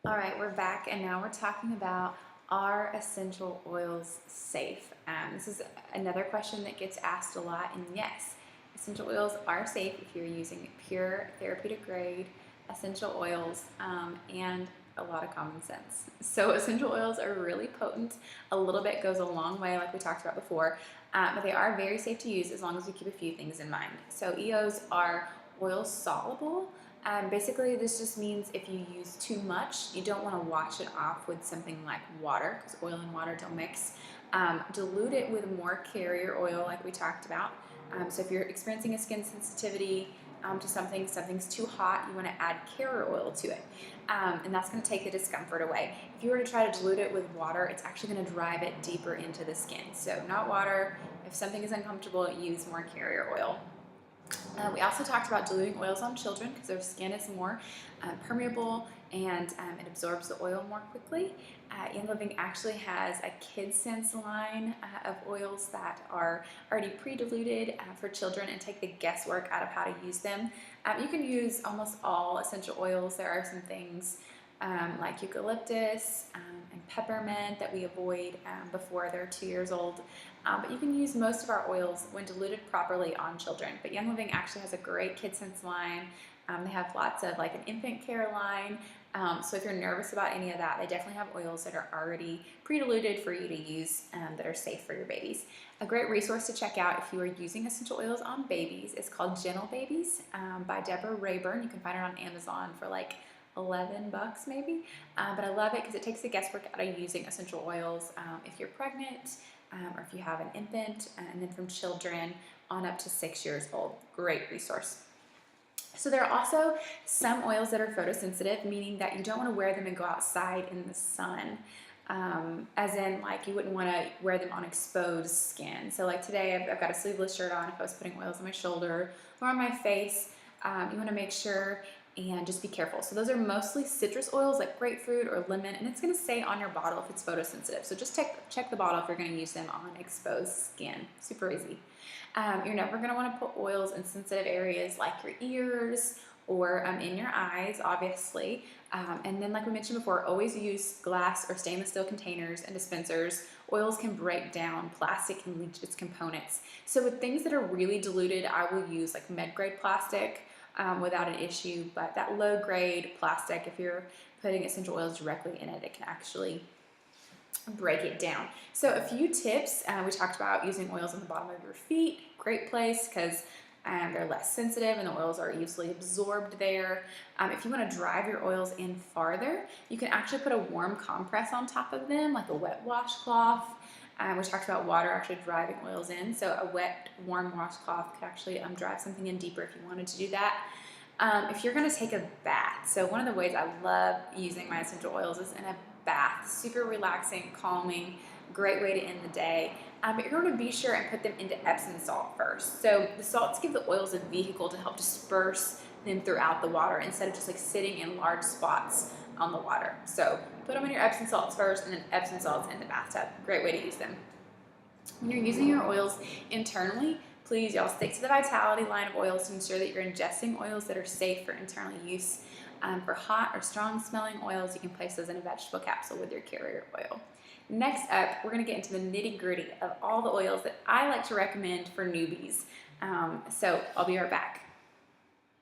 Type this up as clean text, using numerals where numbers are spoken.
All right, we're back, and now we're talking about, are essential oils safe? This is another question that gets asked a lot, and yes, essential oils are safe if you're using pure therapeutic grade essential oils and a lot of common sense. So essential oils are really potent. A little bit goes a long way, like we talked about before, but they are very safe to use as long as you keep a few things in mind. So EOs are oil soluble. Basically, this just means if you use too much, you don't want to wash it off with something like water, because oil and water don't mix. Dilute it with more carrier oil, like we talked about. So if you're experiencing a skin sensitivity to something's too hot, you want to add carrier oil to it. And that's going to take the discomfort away. If you were to try to dilute it with water, it's actually going to drive it deeper into the skin. So not water. If something is uncomfortable, use more carrier oil. We also talked about diluting oils on children because their skin is more permeable and it absorbs the oil more quickly. Young Living actually has a KidSense line of oils that are already pre-diluted for children and take the guesswork out of how to use them. You can use almost all essential oils. There are some things like eucalyptus and peppermint that we avoid before they're 2 years old. But you can use most of our oils when diluted properly on children. But Young Living actually has a great KidSense line. They have lots of like an infant care line. So if you're nervous about any of that, they definitely have oils that are already pre-diluted for you to use that are safe for your babies. A great resource to check out if you are using essential oils on babies is called Gentle Babies by Deborah Rayburn. You can find it on Amazon for like $11 maybe, but I love it because it takes the guesswork out of using essential oils if you're pregnant or if you have an infant, and then from children on up to 6 years old. Great resource. So there are also some oils that are photosensitive, meaning that you don't want to wear them and go outside in the sun. As in, like, you wouldn't want to wear them on exposed skin. So like today I've got a sleeveless shirt on. If I was putting oils on my shoulder or on my face, you want to make sure and just be careful. So those are mostly citrus oils like grapefruit or lemon, and it's going to say on your bottle if it's photosensitive. So just check the bottle if you're going to use them on exposed skin. Super easy. You're never going to want to put oils in sensitive areas like your ears or in your eyes, obviously. And then, like we mentioned before, always use glass or stainless steel containers and dispensers. Oils can break down plastic and leach its components. So with things that are really diluted, I will use like med grade plastic without an issue, but that low grade plastic, if you're putting essential oils directly in it, it can actually break it down. So a few tips, we talked about using oils on the bottom of your feet. Great place because they're less sensitive and the oils are easily absorbed there. If you want to drive your oils in farther, you can actually put a warm compress on top of them, like a wet washcloth. We talked about water actually driving oils in, so a wet, warm washcloth could actually drive something in deeper if you wanted to do that. If you're going to take a bath, so one of the ways I love using my essential oils is in a bath. Super relaxing, calming, great way to end the day. But you're going to be sure and put them into Epsom salt first. So the salts give the oils a vehicle to help disperse them throughout the water instead of just like sitting in large spots on the water. So put them in your Epsom salts first and then Epsom salts in the bathtub. Great way to use them. When you're using your oils internally, please y'all stick to the Vitality line of oils to ensure that you're ingesting oils that are safe for internal use. For hot or strong smelling oils, you can place those in a vegetable capsule with your carrier oil. Next up, we're going to get into the nitty gritty of all the oils that I like to recommend for newbies. So I'll be right back.